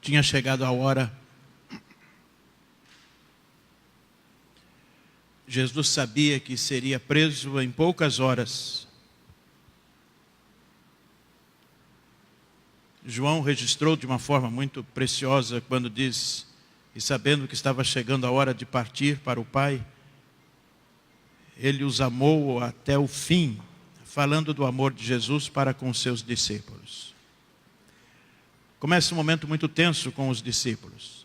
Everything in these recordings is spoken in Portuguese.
tinha chegado a hora. Jesus sabia que seria preso em poucas horas. João registrou de uma forma muito preciosa quando diz: e sabendo que estava chegando a hora de partir para o Pai, ele os amou até o fim, falando do amor de Jesus para com seus discípulos. Começa um momento muito tenso com os discípulos.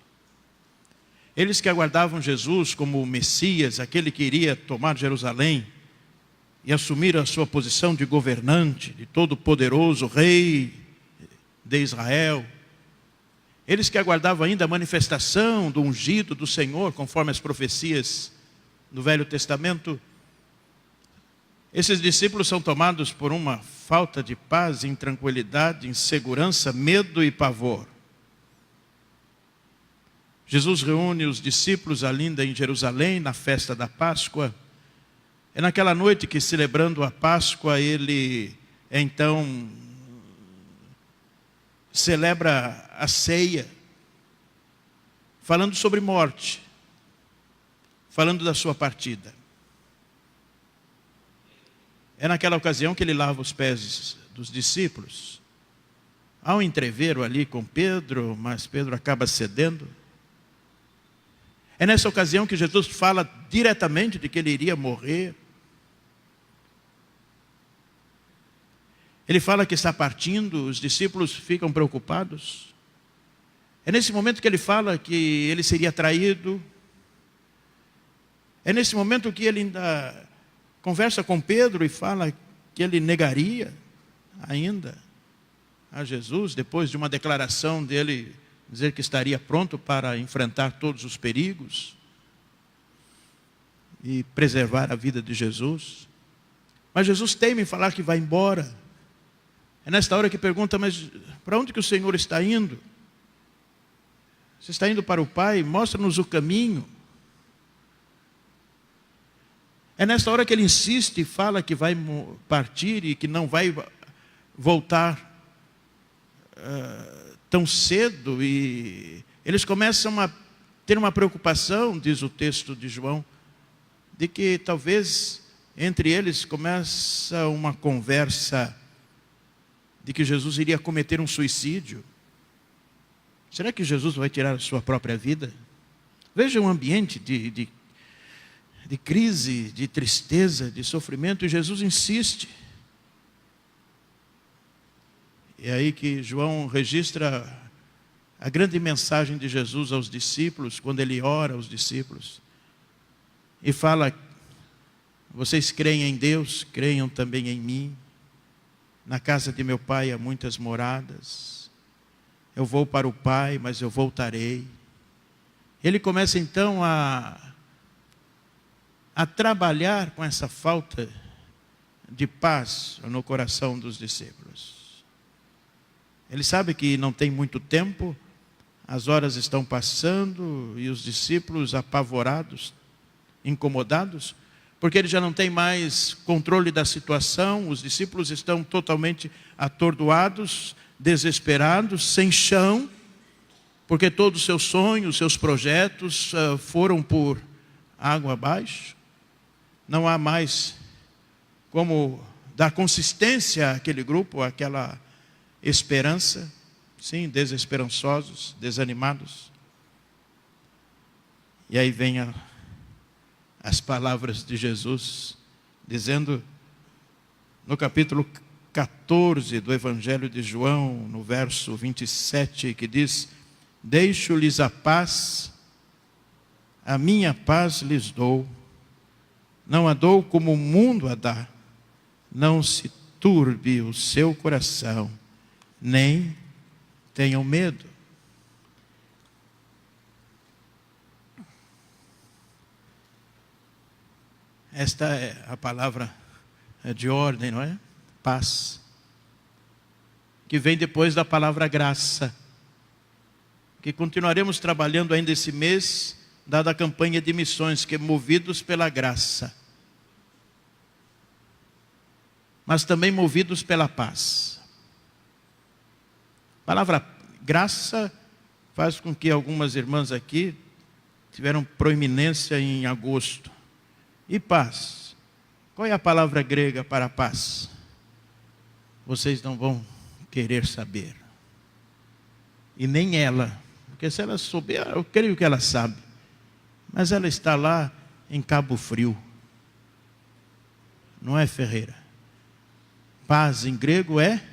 Eles que aguardavam Jesus como o Messias, aquele que iria tomar Jerusalém e assumir a sua posição de governante, de todo-poderoso rei de Israel. Eles que aguardavam ainda a manifestação do ungido do Senhor, conforme as profecias do Velho Testamento. Esses discípulos são tomados por uma falta de paz, intranquilidade, insegurança, medo e pavor. Jesus reúne os discípulos ainda em Jerusalém, na festa da Páscoa. É naquela noite que, celebrando a Páscoa, ele então celebra a ceia, falando sobre morte, falando da sua partida. É naquela ocasião que ele lava os pés dos discípulos. Há um entrevero ali com Pedro, mas Pedro acaba cedendo. É nessa ocasião que Jesus fala diretamente de que ele iria morrer. Ele fala que está partindo, os discípulos ficam preocupados. É nesse momento que ele fala que ele seria traído. É nesse momento que ele ainda conversa com Pedro e fala que ele negaria ainda a Jesus, depois de uma declaração dele dizer que estaria pronto para enfrentar todos os perigos e preservar a vida de Jesus. Mas Jesus teme em falar que vai embora. É nesta hora que pergunta: mas para onde que o Senhor está indo? Você está indo para o Pai? Mostra-nos o caminho. É nesta hora que ele insiste e fala que vai partir e que não vai voltar tão cedo. E eles começam a ter uma preocupação, diz o texto de João, de que talvez entre eles começa uma conversa de que Jesus iria cometer um suicídio. Será que Jesus vai tirar a sua própria vida? Veja um ambiente de crise, de tristeza, de sofrimento, e Jesus insiste. É aí que João registra a grande mensagem de Jesus aos discípulos, quando ele ora aos discípulos e fala: vocês creem em Deus, creiam também em mim. Na casa de meu Pai há muitas moradas. Eu vou para o Pai, mas eu voltarei. Ele começa então a trabalhar com essa falta de paz no coração dos discípulos. Ele sabe que não tem muito tempo, as horas estão passando e os discípulos apavorados, incomodados, porque ele já não tem mais controle da situação. Os discípulos estão totalmente atordoados, desesperados, sem chão, porque todos os seus sonhos, seus projetos foram por água abaixo. Não há mais como dar consistência àquele grupo, àquela esperança. Sim, desesperançosos, desanimados. E aí vem as palavras de Jesus, dizendo no capítulo 14 do Evangelho de João, no verso 27, que diz: deixo-lhes a paz, a minha paz lhes dou. Não a dou como o mundo a dá. Não se turbe o seu coração, nem tenham medo. Esta é a palavra de ordem, não é? Paz. Que vem depois da palavra graça. Que continuaremos trabalhando ainda esse mês, dada a campanha de missões, que é movidos pela graça. Mas também movidos pela paz. A palavra graça faz com que algumas irmãs aqui tiveram proeminência em agosto. E paz? Qual é a palavra grega para paz? Vocês não vão querer saber. E nem ela. Porque se ela souber, eu creio que ela sabe. Mas ela está lá em Cabo Frio. Não é, Ferreira? Paz em grego é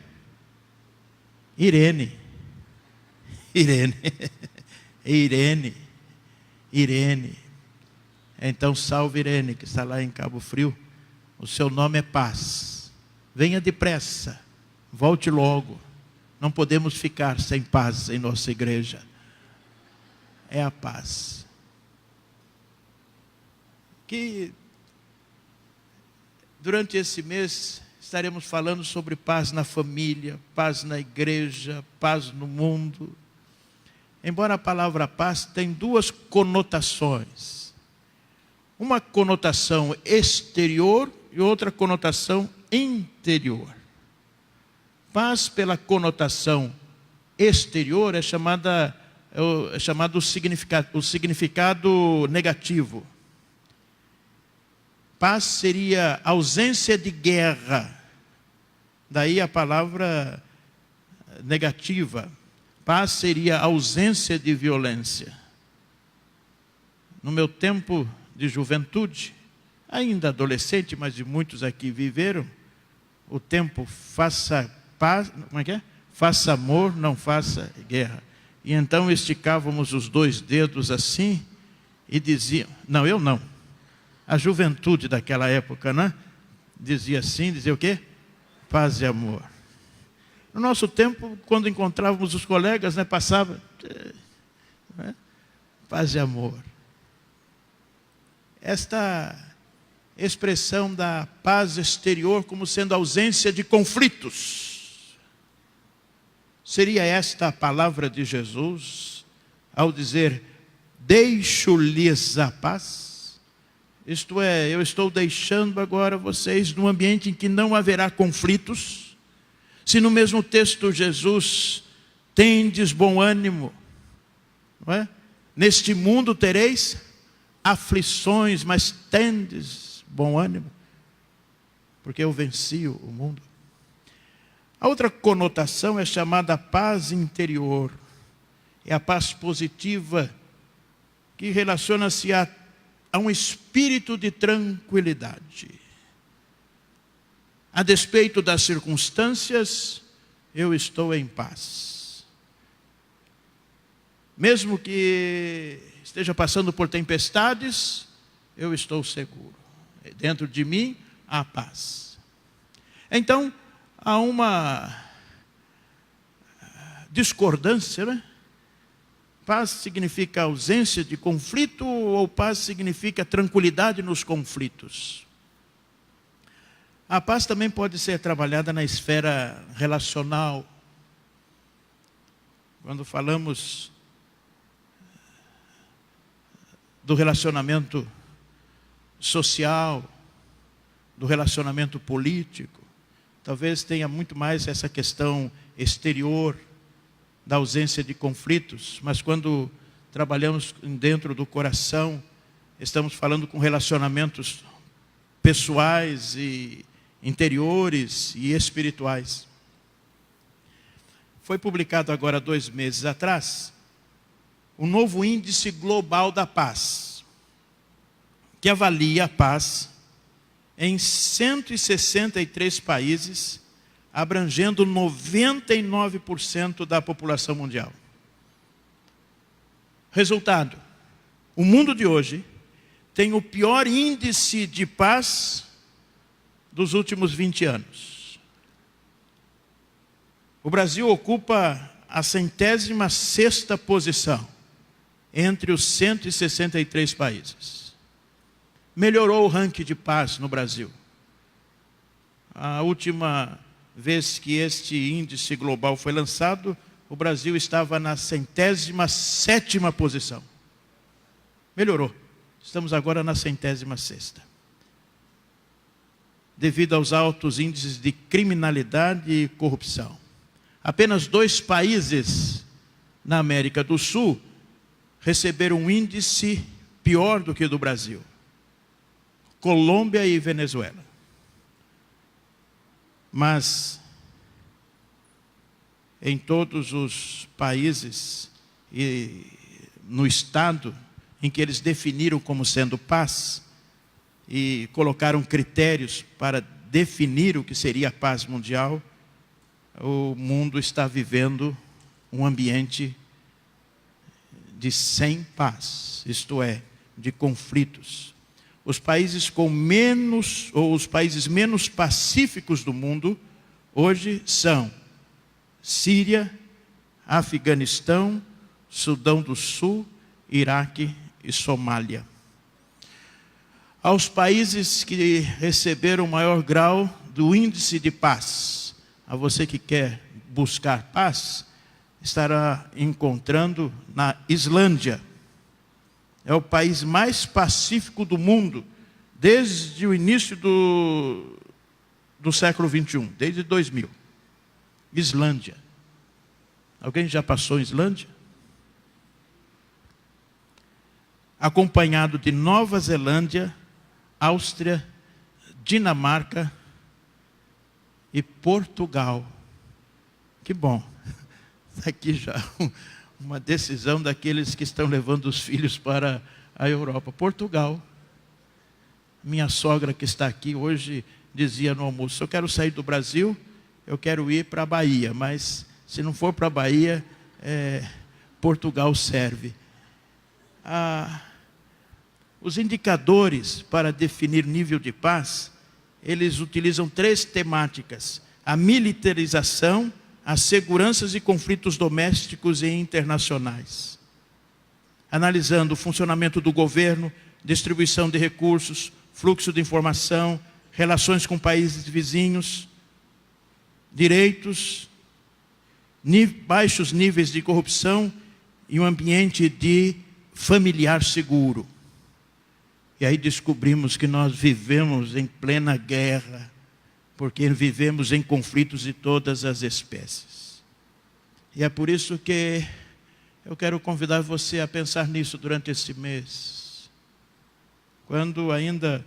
Irene. Irene. Irene. Irene. Então salve Irene, que está lá em Cabo Frio. O seu nome é paz. Venha depressa. Volte logo. Não podemos ficar sem paz em nossa igreja. É a paz. Que durante esse mês estaremos falando sobre paz na família, paz na igreja, paz no mundo. Embora a palavra paz tenha duas conotações. Uma conotação exterior e outra conotação interior. Paz pela conotação exterior é chamado o significado negativo. Paz seria ausência de guerra. Daí a palavra negativa. Paz seria ausência de violência. No meu tempo de juventude, ainda adolescente, mas de muitos aqui viveram, o tempo faça paz, como é que é? Faça amor, não faça guerra. E então esticávamos os dois dedos assim e diziam, não, eu não. A juventude daquela época, né? Dizia assim, dizia o quê? Paz e amor. No nosso tempo, quando encontrávamos os colegas, né, passava, né? Paz e amor. Esta expressão da paz exterior como sendo ausência de conflitos. Seria esta a palavra de Jesus ao dizer, deixo-lhes a paz? Isto é, eu estou deixando agora vocês num ambiente em que não haverá conflitos. Se no mesmo texto Jesus tendes bom ânimo, não é? Neste mundo tereis aflições, mas tendes bom ânimo, porque eu venci o mundo. A outra conotação é chamada paz interior. É a paz positiva que relaciona-se a um espírito de tranquilidade. A despeito das circunstâncias, eu estou em paz. Mesmo que esteja passando por tempestades, eu estou seguro. Dentro de mim, há paz. Então, há uma discordância, né? Paz significa ausência de conflito ou paz significa tranquilidade nos conflitos? A paz também pode ser trabalhada na esfera relacional. Quando falamos do relacionamento social, do relacionamento político, talvez tenha muito mais essa questão exterior, da ausência de conflitos, mas quando trabalhamos dentro do coração, estamos falando com relacionamentos pessoais e interiores e espirituais. Foi publicado agora 2 meses atrás, o novo índice global da paz, que avalia a paz em 163 países, abrangendo 99% da população mundial. Resultado, o mundo de hoje tem o pior índice de paz dos últimos 20 anos. O Brasil ocupa a 106ª posição entre os 163 países. Melhorou o ranking de paz no Brasil. A última vez que este índice global foi lançado, o Brasil estava na 107ª posição. Melhorou. Estamos agora na 106ª. Devido aos altos índices de criminalidade e corrupção. Apenas 2 países na América do Sul, receberam um índice pior do que o do Brasil: Colômbia e Venezuela. Mas em todos os países e no estado em que eles definiram como sendo paz e colocaram critérios para definir o que seria a paz mundial, o mundo está vivendo um ambiente de sem paz, isto é, de conflitos. Os países os países menos pacíficos do mundo hoje são Síria, Afeganistão, Sudão do Sul, Iraque e Somália. Aos países que receberam o maior grau do índice de paz, a você que quer buscar paz, estará encontrando na Islândia. É o país mais pacífico do mundo, desde o início do século XXI, desde 2000. Islândia. Alguém já passou em Islândia? Acompanhado de Nova Zelândia, Áustria, Dinamarca e Portugal. Que bom. Aqui já uma decisão daqueles que estão levando os filhos para a Europa. Portugal. Minha sogra que está aqui hoje dizia no almoço: eu quero sair do Brasil, eu quero ir para a Bahia, mas se não for para a Bahia, Portugal serve. Os indicadores para definir nível de paz, eles utilizam 3 temáticas: a militarização, as seguranças e conflitos domésticos e internacionais. Analisando o funcionamento do governo, distribuição de recursos, fluxo de informação, relações com países vizinhos, direitos, baixos níveis de corrupção e um ambiente de familiar seguro. E aí descobrimos que nós vivemos em plena guerra, porque vivemos em conflitos de todas as espécies. E é por isso que eu quero convidar você a pensar nisso durante esse mês. Quando ainda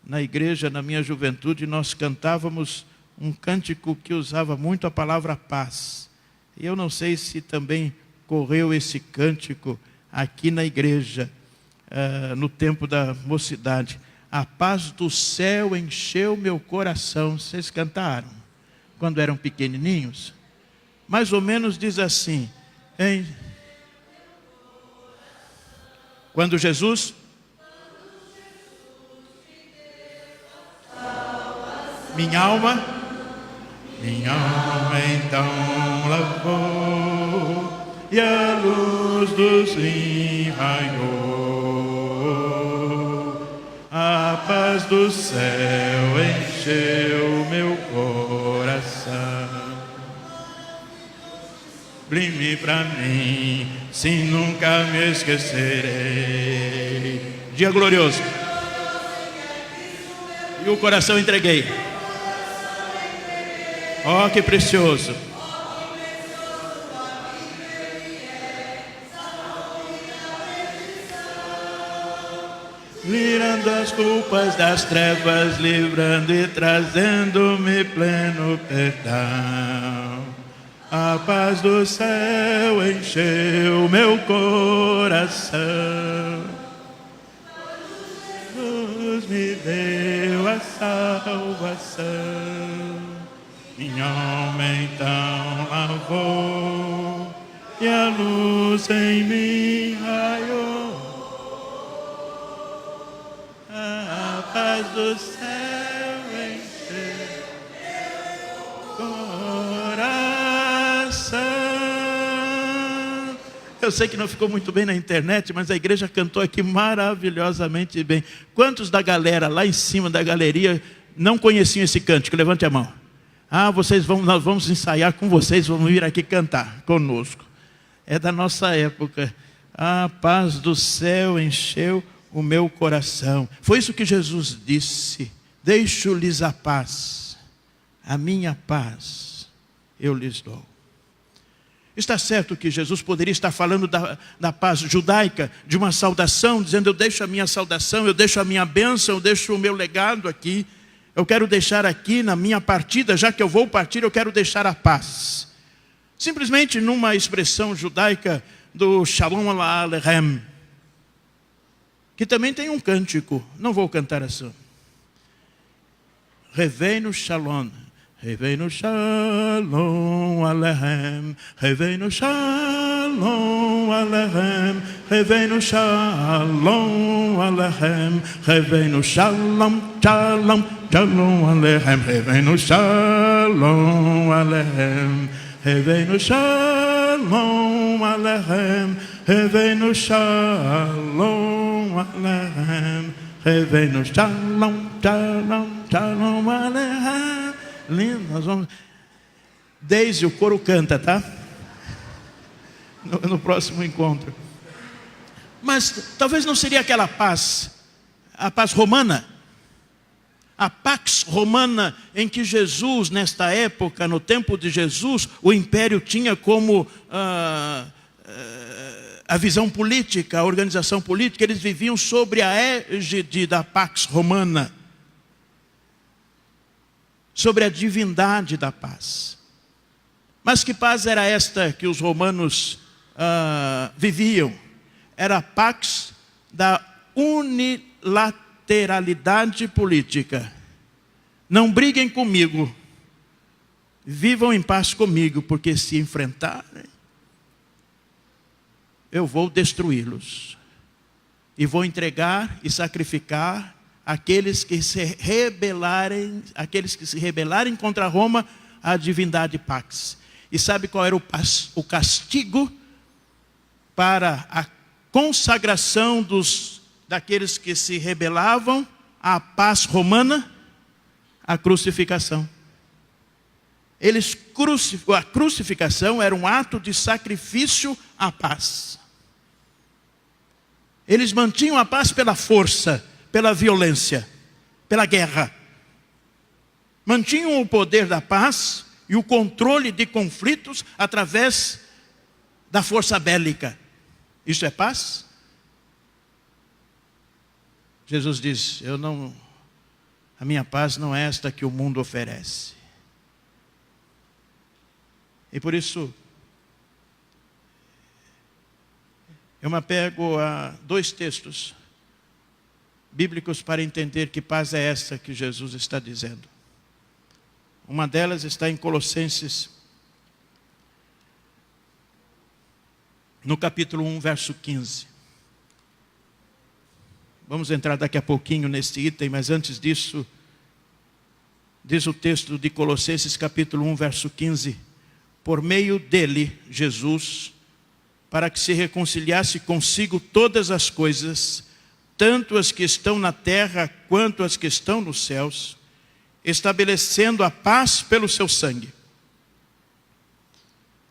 na igreja, na minha juventude, nós cantávamos um cântico que usava muito a palavra paz. E eu não sei se também correu esse cântico aqui na igreja, no tempo da mocidade. A paz do céu encheu meu coração. Vocês cantaram quando eram pequenininhos? Mais ou menos diz assim: quando Jesus minha alma então lavou e a luz do sim raiou. A paz do céu encheu meu coração. Sublime pra mim, sim, nunca me esquecerei. Dia glorioso. E o coração entreguei. Oh, que precioso. Livrando as culpas das trevas, livrando e trazendo-me pleno perdão. A paz do céu encheu meu coração. Jesus me deu a salvação. Minha alma então lavou e a luz em mim raiou. A paz do céu encheu coração. Eu sei que não ficou muito bem na internet, mas a igreja cantou aqui maravilhosamente bem. Quantos da galera lá em cima da galeria não conheciam esse cântico? Levante a mão. Nós vamos ensaiar com vocês, vamos vir aqui cantar conosco. É da nossa época. A paz do céu encheu o meu coração. Foi isso que Jesus disse: deixo-lhes a paz, a minha paz eu lhes dou. Está certo que Jesus poderia estar falando da paz judaica, de uma saudação, dizendo: eu deixo a minha saudação, eu deixo a minha bênção, eu deixo o meu legado aqui. Eu quero deixar aqui na minha partida, já que eu vou partir, eu quero deixar a paz. Simplesmente numa expressão judaica do Shalom Aleichem, que também tem um cântico, não vou cantar assim. Reveinu Shalom, Reveinu Shalom Aleichem, Reveinu Shalom Aleichem, Reveinu Shalom Aleichem, Reveinu Shalom, Shalom, Shalom Aleichem, Reveinu Shalom Aleichem, Reveinu Shalom Aleichem, Reveinu Shalom Aleichem, Reveinu Shalom, Shalom, Shalom Aleichem. Lindo, nós vamos... Desde o coro canta, tá? No próximo encontro. Mas talvez não seria aquela paz, a paz romana, a pax romana, em que Jesus, nesta época, no tempo de Jesus, o império tinha como a visão política, a organização política. Eles viviam sobre a égide da pax romana, sobre a divindade da paz. Mas que paz era esta que os romanos viviam? Era a pax da unilateralidade política. Não briguem comigo, vivam em paz comigo, porque se enfrentarem, eu vou destruí-los. E vou entregar e sacrificar aqueles que se rebelarem contra Roma, a divindade pax. E sabe qual era o castigo para a consagração daqueles que se rebelavam à paz romana? A crucificação. A crucificação era um ato de sacrifício à paz. Eles mantinham a paz pela força, pela violência, pela guerra. Mantinham o poder da paz e o controle de conflitos através da força bélica. Isso é paz? Jesus diz: a minha paz não é esta que o mundo oferece. E por isso, eu me apego a 2 textos bíblicos para entender que paz é essa que Jesus está dizendo. Uma delas está em Colossenses, no capítulo 1, verso 15. Vamos entrar daqui a pouquinho nesse item, mas antes disso, diz o texto de Colossenses capítulo 1, verso 15: por meio dele, Jesus, para que se reconciliasse consigo todas as coisas, tanto as que estão na terra quanto as que estão nos céus, estabelecendo a paz pelo seu sangue.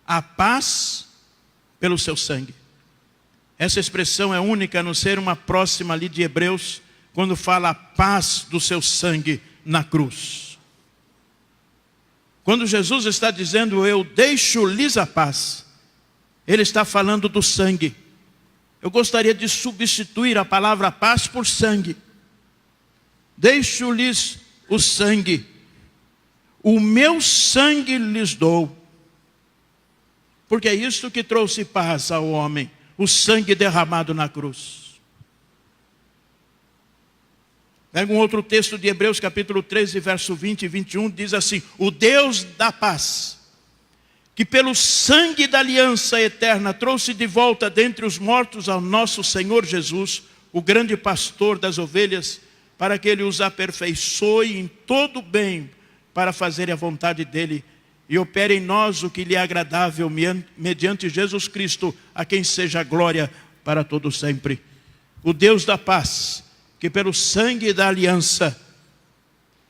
A paz pelo seu sangue. Essa expressão é única, a não ser uma próxima ali de Hebreus, quando fala a paz do seu sangue na cruz. Quando Jesus está dizendo: eu deixo-lhes a paz, Ele está falando do sangue. Eu gostaria de substituir a palavra paz por sangue. Deixo-lhes o sangue. O meu sangue lhes dou. Porque é isso que trouxe paz ao homem. O sangue derramado na cruz. Pega um outro texto de Hebreus capítulo 13, verso 20 e 21, diz assim: o Deus da paz, que pelo sangue da aliança eterna trouxe de volta dentre os mortos ao nosso Senhor Jesus, o grande pastor das ovelhas, para que Ele os aperfeiçoe em todo o bem, para fazer a vontade dEle, e opere em nós o que lhe é agradável, mediante Jesus Cristo, a quem seja a glória para todo sempre. O Deus da paz, que pelo sangue da aliança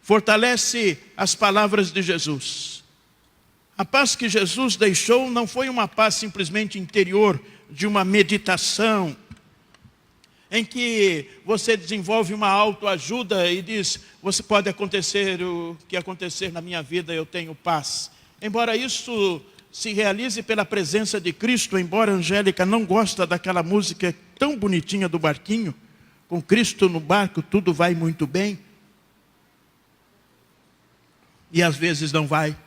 fortalece as palavras de Jesus. A paz que Jesus deixou não foi uma paz simplesmente interior, de uma meditação, em que você desenvolve uma autoajuda e diz: você pode acontecer o que acontecer na minha vida, eu tenho paz. Embora isso se realize pela presença de Cristo, embora a Angélica não gosta daquela música tão bonitinha do barquinho, com Cristo no barco tudo vai muito bem. E às vezes não vai.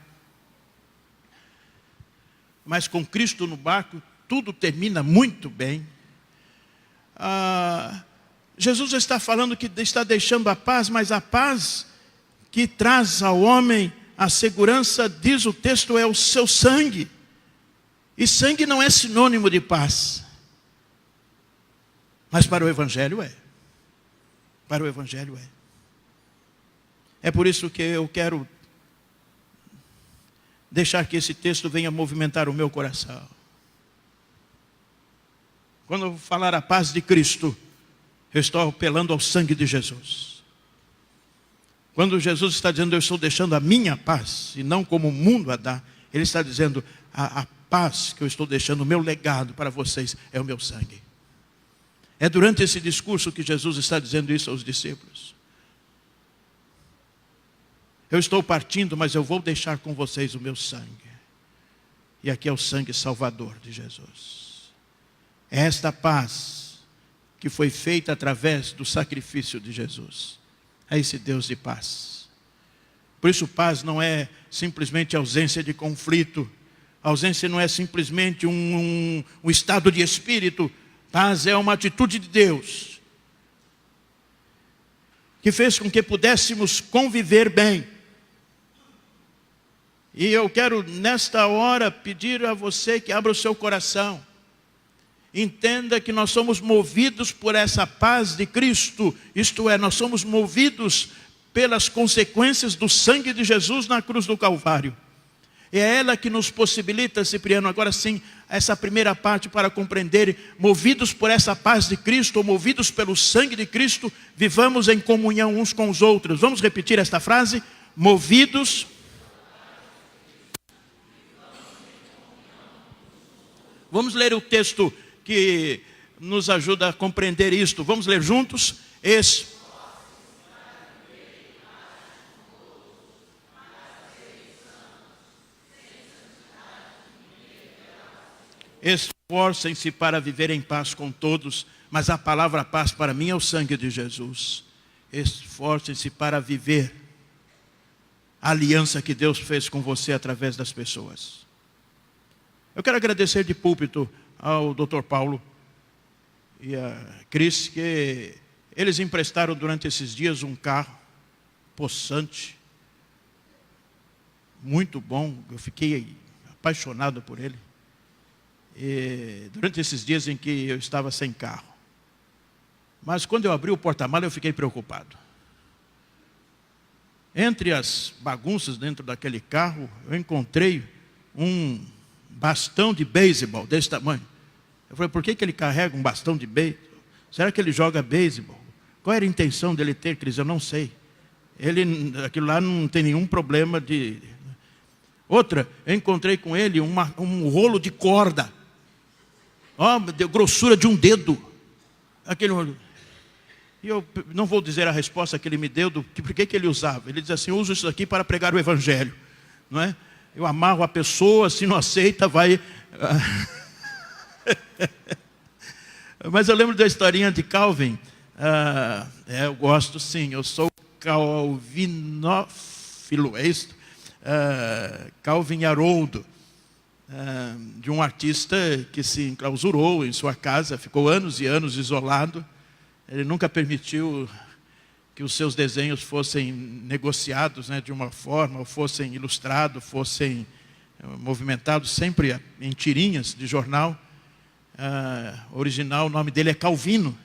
Mas com Cristo no barco tudo termina muito bem. Jesus está falando que está deixando a paz, mas a paz que traz ao homem a segurança, diz o texto, é o seu sangue. E sangue não é sinônimo de paz. Mas para o Evangelho é. Para o Evangelho é. É por isso que eu quero deixar que esse texto venha movimentar o meu coração. Quando eu falar a paz de Cristo, eu estou apelando ao sangue de Jesus. Quando Jesus está dizendo, eu estou deixando a minha paz, e não como o mundo a dá, Ele está dizendo, a paz que eu estou deixando, o meu legado para vocês, é o meu sangue. É durante esse discurso que Jesus está dizendo isso aos discípulos. Eu estou partindo, mas eu vou deixar com vocês o meu sangue. E aqui é o sangue salvador de Jesus. É esta paz que foi feita através do sacrifício de Jesus. É esse Deus de paz. Por isso paz não é simplesmente ausência de conflito. A ausência não é simplesmente um estado de espírito. Paz é uma atitude de Deus, que fez com que pudéssemos conviver bem. E eu quero nesta hora pedir a você que abra o seu coração. Entenda que nós somos movidos por essa paz de Cristo. Isto é, nós somos movidos pelas consequências do sangue de Jesus na cruz do Calvário. É ela que nos possibilita, Cipriano, agora sim, essa primeira parte para compreender, movidos por essa paz de Cristo, ou movidos pelo sangue de Cristo, vivamos em comunhão uns com os outros. Vamos repetir esta frase? Movidos. Vamos ler o texto que nos ajuda a compreender isto. Vamos ler juntos? Esforcem-se para viver em paz com todos, mas a palavra paz para mim é o sangue de Jesus. Esforcem-se para viver a aliança que Deus fez com você através das pessoas. Eu quero agradecer de púlpito ao Dr. Paulo e a Cris, que eles emprestaram durante esses dias um carro possante, muito bom. Eu fiquei apaixonado por ele. E durante esses dias em que eu estava sem carro. Mas quando eu abri o porta-malas eu fiquei preocupado. Entre as bagunças dentro daquele carro, eu encontrei um bastão de beisebol desse tamanho. Eu falei, por que ele carrega um bastão de beisebol? Será que ele joga beisebol? Qual era a intenção dele ter, Cris? Eu não sei. Aquilo lá não tem nenhum problema de... Outra, eu encontrei com ele um rolo de corda. De grossura de um dedo. Aquele rolo. E eu não vou dizer a resposta que ele me deu, por que ele usava. Ele diz assim, eu uso isso aqui para pregar o Evangelho. Não é? Eu amarro a pessoa, se não aceita, vai... Mas eu lembro da historinha de Calvin. Eu gosto sim, eu sou calvinófilo, é isso? Calvin Haroldo, de um artista que se enclausurou em sua casa, ficou anos e anos isolado. Ele nunca permitiu que os seus desenhos fossem negociados, né, de uma forma, ou fossem ilustrados, fossem movimentados sempre em tirinhas de jornal. Original, o nome dele é Calvino.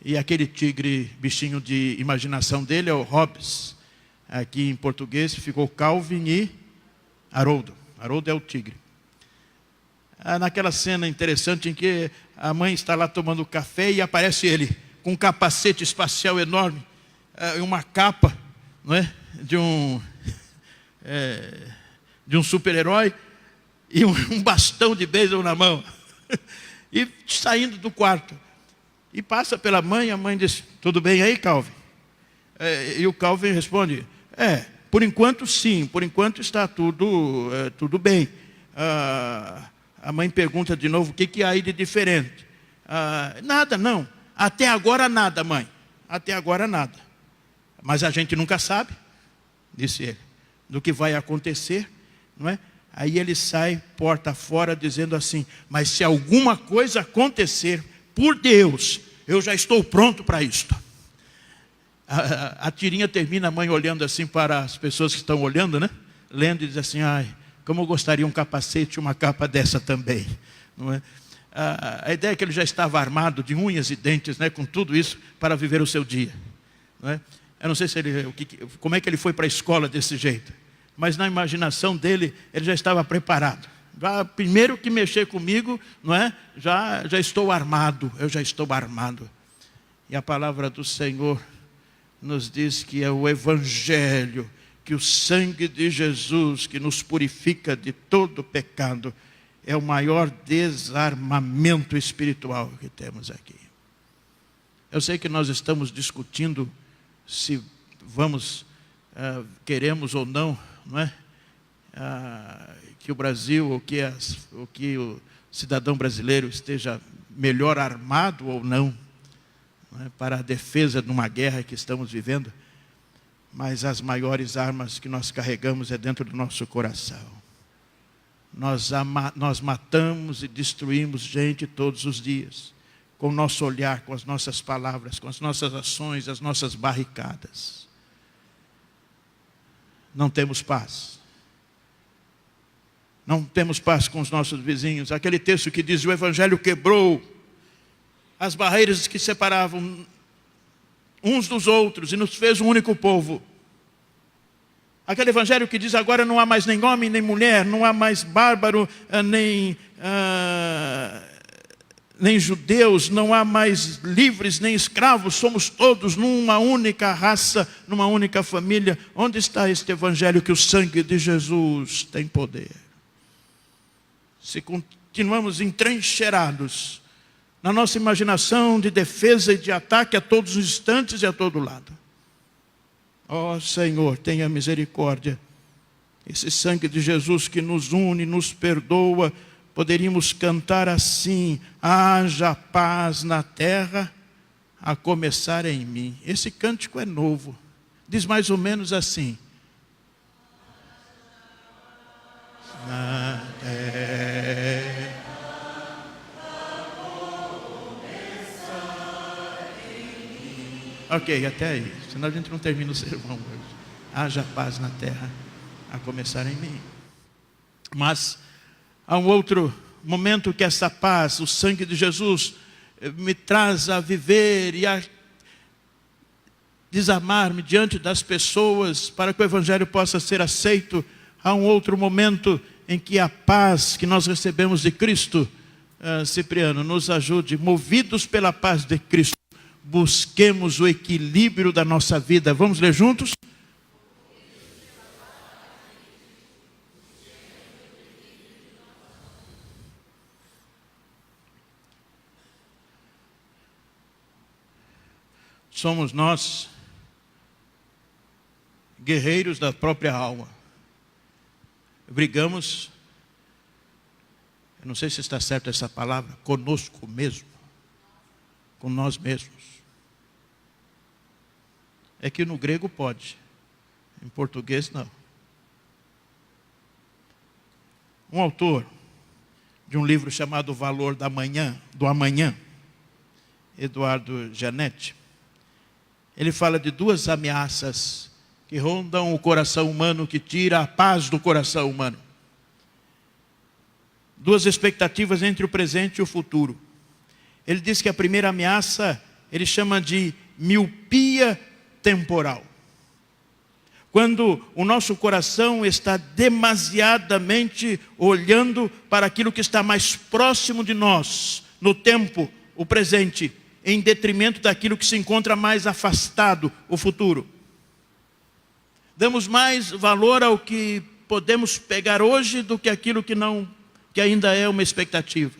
E aquele tigre, bichinho de imaginação dele é o Hobbes. Aqui em português ficou Calvin e Haroldo. Haroldo é o tigre. Naquela cena interessante em que a mãe está lá tomando café e aparece ele com um capacete espacial enorme, uma capa, não é? de um super-herói e um bastão de beisebol na mão. E saindo do quarto. E passa pela mãe, a mãe diz, tudo bem aí, Calvin? E o Calvin responde, por enquanto sim, por enquanto está tudo bem. a mãe pergunta de novo, o que há aí de diferente? Nada, não. Até agora nada, mãe. Até agora nada. Mas a gente nunca sabe, disse ele, do que vai acontecer, não é? Aí ele sai porta fora dizendo assim, mas se alguma coisa acontecer, por Deus, eu já estou pronto para isto. A tirinha termina, a mãe olhando assim para as pessoas que estão olhando, né? Lendo e diz assim, ai, como eu gostaria um capacete e uma capa dessa também. Não é? A ideia é que ele já estava armado de unhas e dentes, né? Com tudo isso para viver o seu dia. Não é? Eu não sei se como é que ele foi para a escola desse jeito. Mas na imaginação dele, ele já estava preparado. Primeiro que mexer comigo, não é? Já estou armado, eu já estou armado. E a palavra do Senhor nos diz que é o Evangelho, que o sangue de Jesus, que nos purifica de todo pecado, é o maior desarmamento espiritual que temos aqui. Eu sei que nós estamos discutindo se queremos ou não, não é? Que o Brasil, ou que o cidadão brasileiro esteja melhor armado ou não, para a defesa de uma guerra que estamos vivendo, mas as maiores armas que nós carregamos é dentro do nosso coração. Nós matamos e destruímos gente todos os dias, com o nosso olhar, com as nossas palavras, com as nossas ações, as nossas barricadas. Não temos paz. Não temos paz com os nossos vizinhos. Aquele texto que diz, o Evangelho quebrou as barreiras que separavam uns dos outros e nos fez um único povo. Aquele Evangelho que diz, agora não há mais nem homem nem mulher, não há mais bárbaro nem judeus, não há mais livres nem escravos, somos todos numa única raça, numa única família. Onde está este Evangelho que o sangue de Jesus tem poder? Se continuamos entrincheirados na nossa imaginação de defesa e de ataque a todos os instantes e a todo lado. Ó Senhor, tenha misericórdia. Esse sangue de Jesus que nos une, nos perdoa. Poderíamos cantar assim, haja paz na terra, a começar em mim. Esse cântico é novo. Diz mais ou menos assim. Na terra. Ok, até aí. Senão a gente não termina o sermão hoje. Haja paz na terra, a começar em mim. Mas há um outro momento que essa paz, o sangue de Jesus, me traz a viver e a desarmar-me diante das pessoas para que o Evangelho possa ser aceito. Há um outro momento em que a paz que nós recebemos de Cristo, Cipriano, nos ajude, movidos pela paz de Cristo, busquemos o equilíbrio da nossa vida. Vamos ler juntos? Somos nós, guerreiros da própria alma. Brigamos, eu não sei se está certa essa palavra, conosco mesmo, com nós mesmos. É que no grego pode, em português não. Um autor de um livro chamado O Valor do Amanhã, Eduardo Janetti, ele fala de duas ameaças que rondam o coração humano, que tira a paz do coração humano. Duas expectativas entre o presente e o futuro. Ele diz que a primeira ameaça, ele chama de miopia temporal. Quando o nosso coração está demasiadamente olhando para aquilo que está mais próximo de nós, no tempo, o presente, em detrimento daquilo que se encontra mais afastado, o futuro. Damos mais valor ao que podemos pegar hoje do que aquilo que ainda é uma expectativa.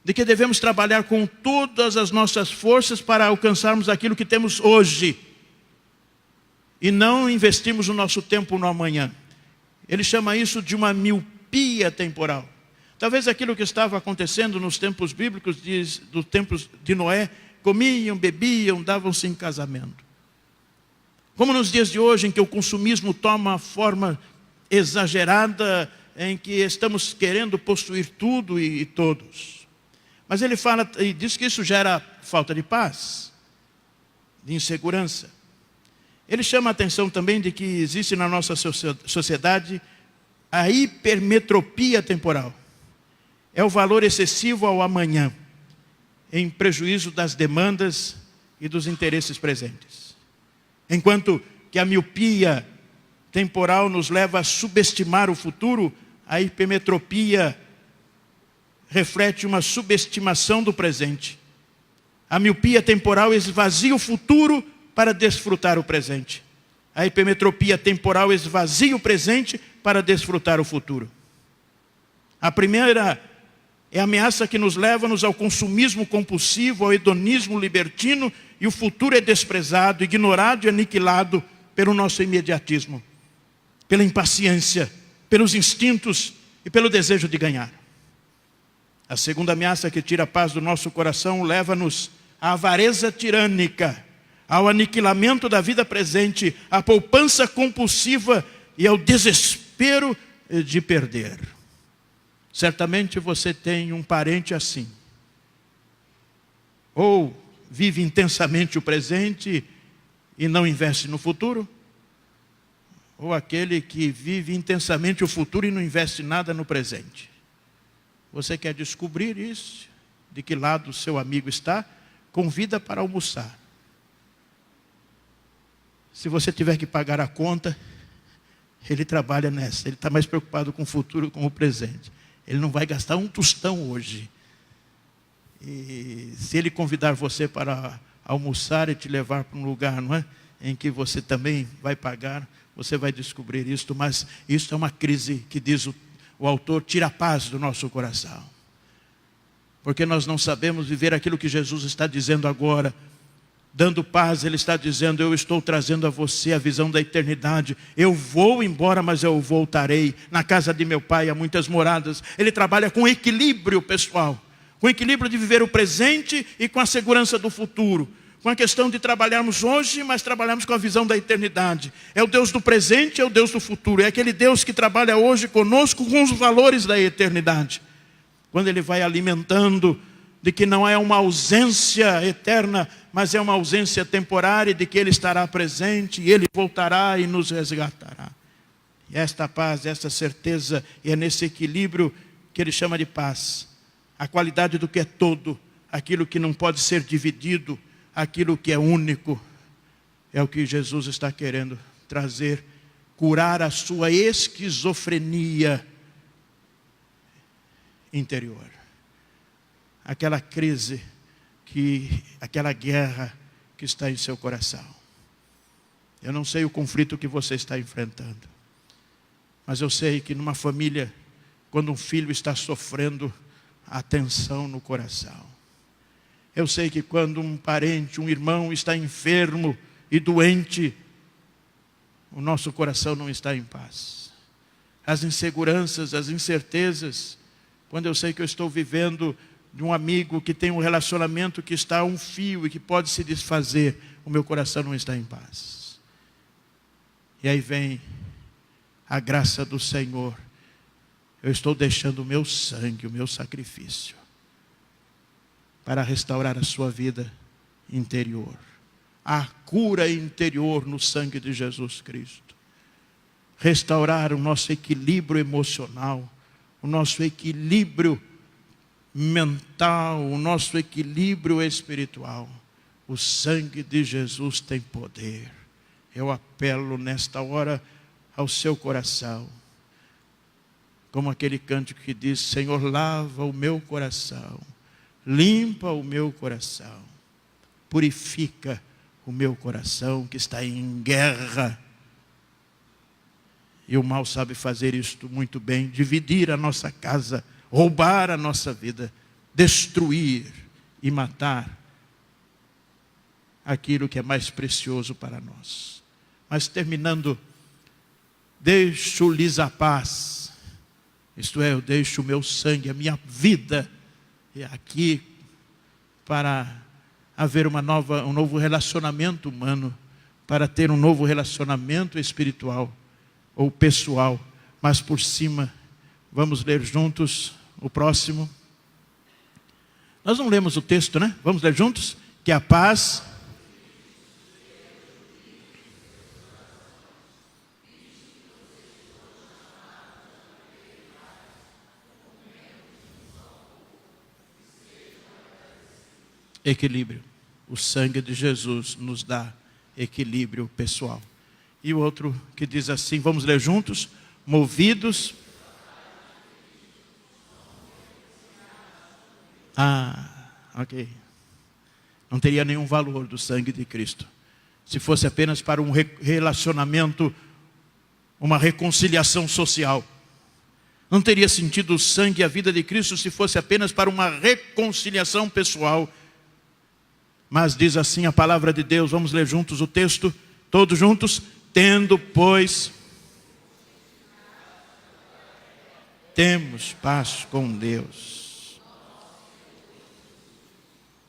De que devemos trabalhar com todas as nossas forças para alcançarmos aquilo que temos hoje. E não investimos o nosso tempo no amanhã. Ele chama isso de uma miopia miopia temporal. Talvez aquilo que estava acontecendo nos tempos bíblicos, dos tempos de Noé, comiam, bebiam, davam-se em casamento. Como nos dias de hoje, em que o consumismo toma forma exagerada, em que estamos querendo possuir tudo e todos. Mas ele fala e diz que isso gera falta de paz, de insegurança. Ele chama a atenção também de que existe na nossa sociedade a hipermetropia temporal. É o valor excessivo ao amanhã, em prejuízo das demandas e dos interesses presentes. Enquanto que a miopia temporal nos leva a subestimar o futuro, a hipermetropia reflete uma subestimação do presente. A miopia temporal esvazia o futuro para desfrutar o presente. A hipermetropia temporal esvazia o presente para desfrutar o futuro. A primeira é a ameaça que nos leva-nos ao consumismo compulsivo, ao hedonismo libertino, e o futuro é desprezado, ignorado e aniquilado pelo nosso imediatismo, pela impaciência, pelos instintos e pelo desejo de ganhar. A segunda ameaça que tira a paz do nosso coração leva-nos à avareza tirânica, ao aniquilamento da vida presente, à poupança compulsiva e ao desespero de perder. Certamente você tem um parente assim. Ou vive intensamente o presente e não investe no futuro, ou aquele que vive intensamente o futuro e não investe nada no presente. Você quer descobrir isso? De que lado o seu amigo está? Convida para almoçar. Se você tiver que pagar a conta, ele trabalha nessa. Ele está mais preocupado com o futuro que com o presente. Ele não vai gastar um tostão hoje. E se ele convidar você para almoçar e te levar para um lugar, não é, em que você também vai pagar, você vai descobrir isto. Mas isso é uma crise que, diz o autor, tira a paz do nosso coração. Porque nós não sabemos viver aquilo que Jesus está dizendo agora. Dando paz, Ele está dizendo: eu estou trazendo a você a visão da eternidade. Eu vou embora, mas eu voltarei. Na casa de meu Pai há muitas moradas. Ele trabalha com equilíbrio pessoal, com equilíbrio de viver o presente e com a segurança do futuro, com a questão de trabalharmos hoje, mas trabalharmos com a visão da eternidade. É o Deus do presente, é o Deus do futuro. É aquele Deus que trabalha hoje conosco com os valores da eternidade. Quando Ele vai alimentando de que não é uma ausência eterna, mas é uma ausência temporária, de que Ele estará presente e Ele voltará e nos resgatará. E esta paz, esta certeza, e é nesse equilíbrio que Ele chama de paz. A qualidade do que é todo, aquilo que não pode ser dividido, aquilo que é único, é o que Jesus está querendo trazer, curar a sua esquizofrenia interior. Aquela crise, aquela guerra que está em seu coração. Eu não sei o conflito que você está enfrentando, mas eu sei que numa família, quando um filho está sofrendo, há tensão no coração. Eu sei que quando um parente, um irmão está enfermo e doente, o nosso coração não está em paz. As inseguranças, as incertezas, quando eu sei que eu estou vivendo de um amigo que tem um relacionamento que está a um fio e que pode se desfazer, o meu coração não está em paz. E aí vem a graça do Senhor. Eu estou deixando o meu sangue, o meu sacrifício, para restaurar a sua vida interior. A cura interior no sangue de Jesus Cristo. Restaurar o nosso equilíbrio emocional, o nosso equilíbrio mental, o nosso equilíbrio espiritual. O sangue de Jesus tem poder. Eu apelo nesta hora ao seu coração, como aquele cântico que diz: Senhor, lava o meu coração, limpa o meu coração, purifica o meu coração que está em guerra. E o mal sabe fazer isto muito bem, dividir a nossa casa, roubar a nossa vida, destruir e matar aquilo que é mais precioso para nós. Mas terminando, deixo-lhes a paz, Isto é, eu deixo o meu sangue, a minha vida aqui para haver um novo relacionamento humano, para ter um novo relacionamento espiritual ou pessoal. Mas por cima, vamos ler juntos o próximo. Nós não lemos o texto, né? Vamos ler juntos? Que a paz... Equilíbrio. O sangue de Jesus nos dá equilíbrio pessoal. E o outro que diz assim, vamos ler juntos? Movidos... ok. Não teria nenhum valor do sangue de Cristo se fosse apenas para um relacionamento, uma reconciliação social. Não teria sentido o sangue e a vida de Cristo se fosse apenas para uma reconciliação pessoal. Mas diz assim a palavra de Deus, vamos ler juntos o texto, todos juntos. Tendo, pois, temos paz com Deus.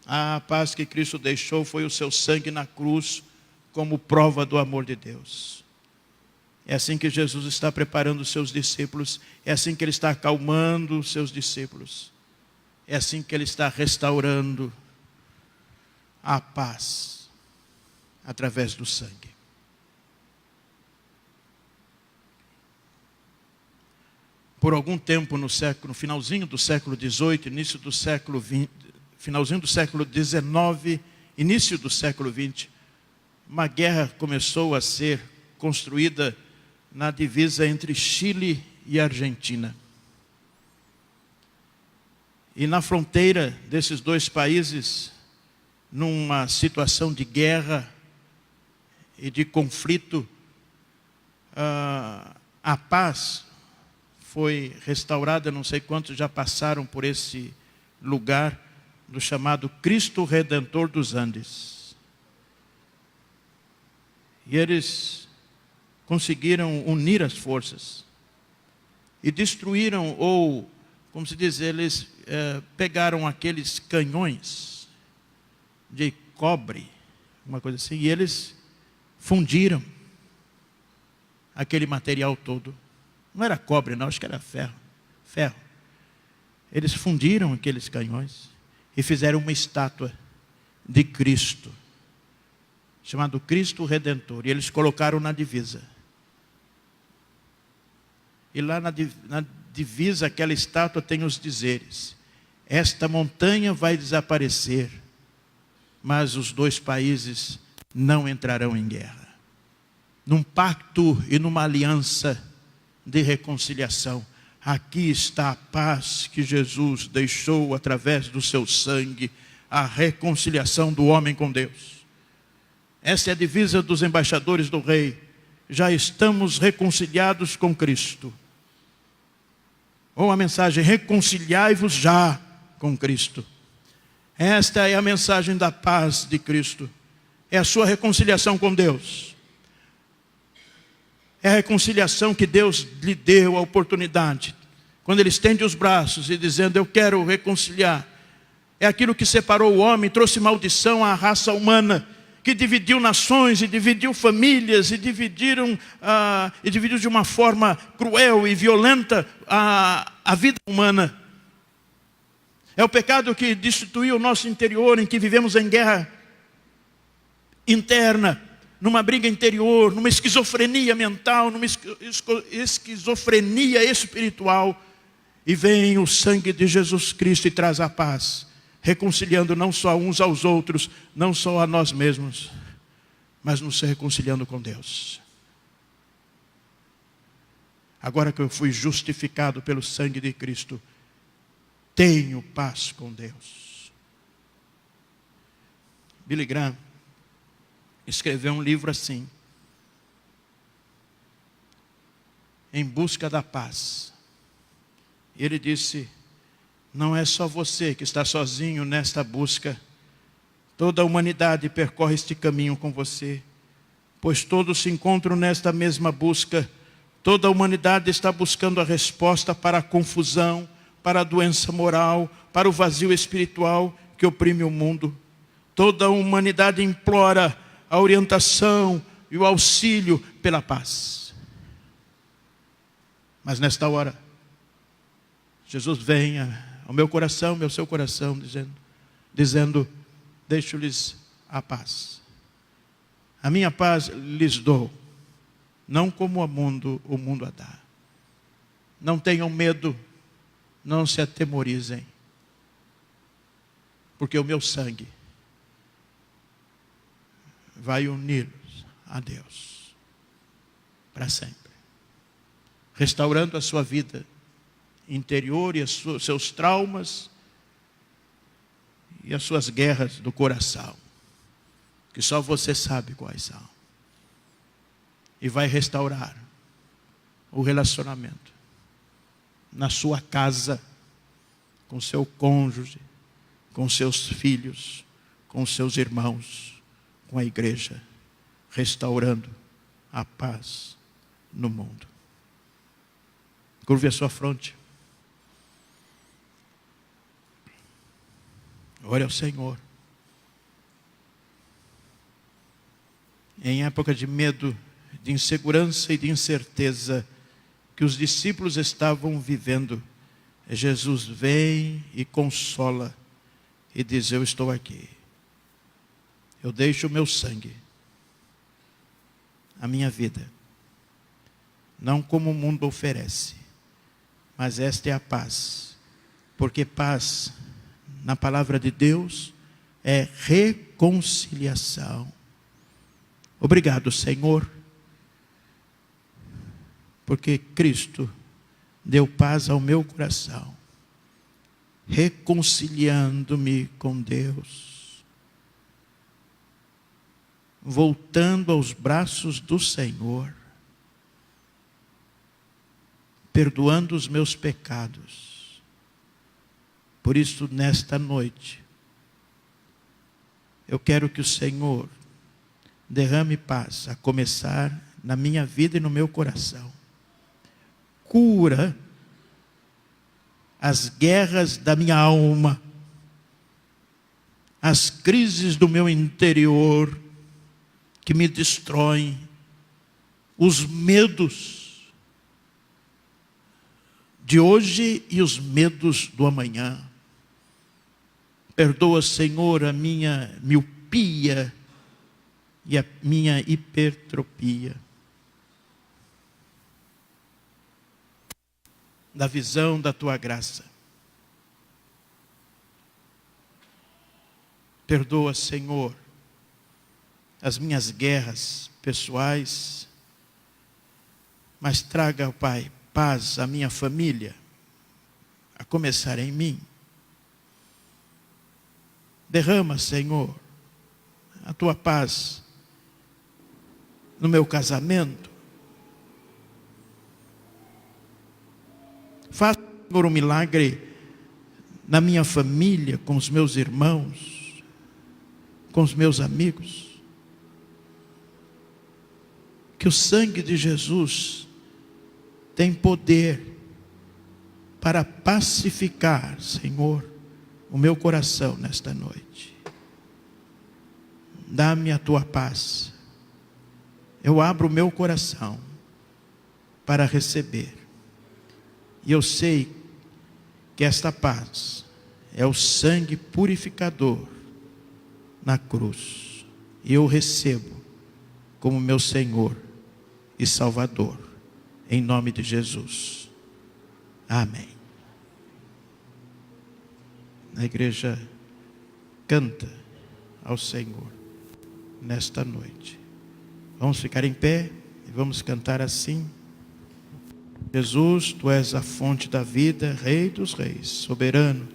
A paz que Cristo deixou foi o seu sangue na cruz como prova do amor de Deus. É assim que Jesus está preparando os seus discípulos, é assim que Ele está acalmando os seus discípulos, é assim que Ele está restaurando a paz através do sangue. Por algum tempo no finalzinho do século XVIII, início do século XX, finalzinho do século XIX, início do século XX, uma guerra começou a ser construída na divisa entre Chile e Argentina. E na fronteira desses dois países, numa situação de guerra e de conflito, a paz foi restaurada. Não sei quantos já passaram por esse lugar, do chamado Cristo Redentor dos Andes. E eles conseguiram unir as forças e destruíram, ou, como se diz, eles pegaram aqueles canhões de cobre, uma coisa assim, e eles fundiram aquele material todo. Não era cobre não, acho que era ferro. Eles fundiram aqueles canhões e fizeram uma estátua de Cristo, chamado Cristo Redentor, e eles colocaram na divisa. E lá na divisa, aquela estátua tem os dizeres: esta montanha vai desaparecer, mas os dois países não entrarão em guerra. Num pacto e numa aliança de reconciliação. Aqui está a paz que Jesus deixou através do seu sangue, a reconciliação do homem com Deus. Essa é a divisa dos embaixadores do Rei. Já estamos reconciliados com Cristo. Ou a mensagem: reconciliai-vos já com Cristo. Esta é a mensagem da paz de Cristo. É a sua reconciliação com Deus. É a reconciliação que Deus lhe deu a oportunidade. Quando Ele estende os braços e dizendo: eu quero reconciliar. É aquilo que separou o homem, trouxe maldição à raça humana, que dividiu nações e dividiu famílias e dividiu de uma forma cruel e violenta a vida humana. É o pecado que destituiu o nosso interior, em que vivemos em guerra interna, numa briga interior, numa esquizofrenia mental, numa esquizofrenia espiritual. E vem o sangue de Jesus Cristo e traz a paz, reconciliando não só uns aos outros, não só a nós mesmos, mas nos reconciliando com Deus. Agora que eu fui justificado pelo sangue de Cristo, tenho paz com Deus. Billy Graham escreveu um livro assim: Em Busca da Paz. Ele disse: não é só você que está sozinho nesta busca. Toda a humanidade percorre este caminho com você, pois todos se encontram nesta mesma busca. Toda a humanidade está buscando a resposta para a confusão, para a doença moral, para o vazio espiritual que oprime o mundo. Toda a humanidade implora a orientação e o auxílio pela paz. Mas nesta hora, Jesus vem ao meu coração, ao seu coração, dizendo, deixo-lhes a paz. A minha paz lhes dou, não como o mundo a dá. Não tenham medo, não se atemorizem, porque o meu sangue vai uni-los a Deus para sempre, restaurando a sua vida interior e seus traumas e as suas guerras do coração, que só você sabe quais são. E vai restaurar o relacionamento na sua casa, com seu cônjuge, com seus filhos, com seus irmãos, com a igreja, restaurando a paz no mundo. Curve a sua fronte. Ore ao Senhor. Em época de medo, de insegurança e de incerteza que os discípulos estavam vivendo, Jesus vem e consola e diz, eu estou aqui. Eu deixo o meu sangue, a minha vida, não como o mundo oferece, mas esta é a paz, porque paz, na palavra de Deus, é reconciliação. Obrigado, Senhor, porque Cristo deu paz ao meu coração, reconciliando-me com Deus, voltando aos braços do Senhor, perdoando os meus pecados. Por isso, nesta noite, eu quero que o Senhor derrame paz, a começar na minha vida e no meu coração. Cura as guerras da minha alma, as crises do meu interior que me destroem, os medos de hoje e os medos do amanhã. Perdoa, Senhor, a minha miopia e a minha hipertropia. Da visão da tua graça. Perdoa, Senhor, as minhas guerras pessoais, mas traga, Pai, paz à minha família, a começar em mim. Derrama, Senhor, a tua paz no meu casamento. Faça, Senhor, um milagre na minha família, com os meus irmãos, com os meus amigos. Que o sangue de Jesus tem poder para pacificar, Senhor, o meu coração nesta noite. Dá-me a tua paz. Eu abro o meu coração para receber. E eu sei que esta paz é o sangue purificador na cruz. E eu recebo como meu Senhor e Salvador, em nome de Jesus. Amém. A igreja canta ao Senhor nesta noite. Vamos ficar em pé e vamos cantar assim. Jesus, tu és a fonte da vida, Rei dos reis, soberano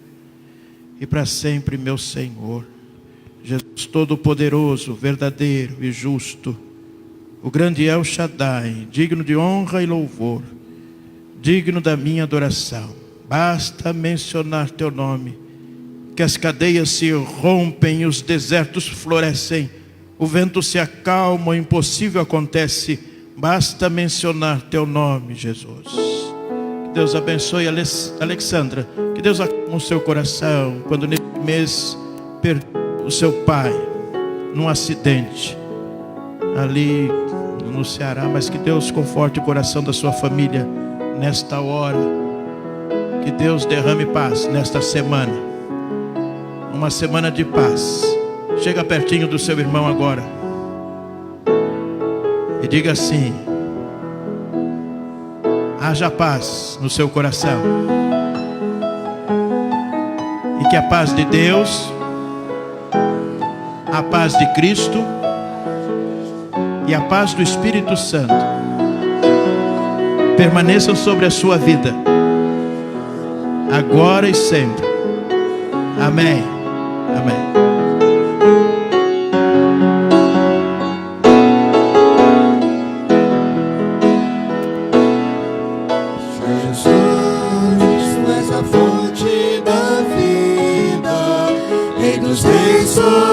e para sempre meu Senhor. Jesus todo-poderoso, verdadeiro e justo, o grande El Shaddai, digno de honra e louvor, digno da minha adoração. Basta mencionar teu nome, que as cadeias se rompem e os desertos florescem, o vento se acalma, o impossível acontece, Basta mencionar teu nome, Jesus. Que Deus abençoe Alexandra. Que Deus acalme o seu coração quando nesse mês perdeu o seu pai num acidente ali no Ceará. Mas que Deus conforte o coração da sua família nesta hora. Que Deus derrame paz nesta semana. Uma semana de paz. Chega pertinho do seu irmão agora e diga assim: haja paz no seu coração. E que a paz de Deus, a paz de Cristo e a paz do Espírito Santo permaneçam sobre a sua vida, agora e sempre. Amém. Amém. Tu és a fonte da vida, Rei dos Reis.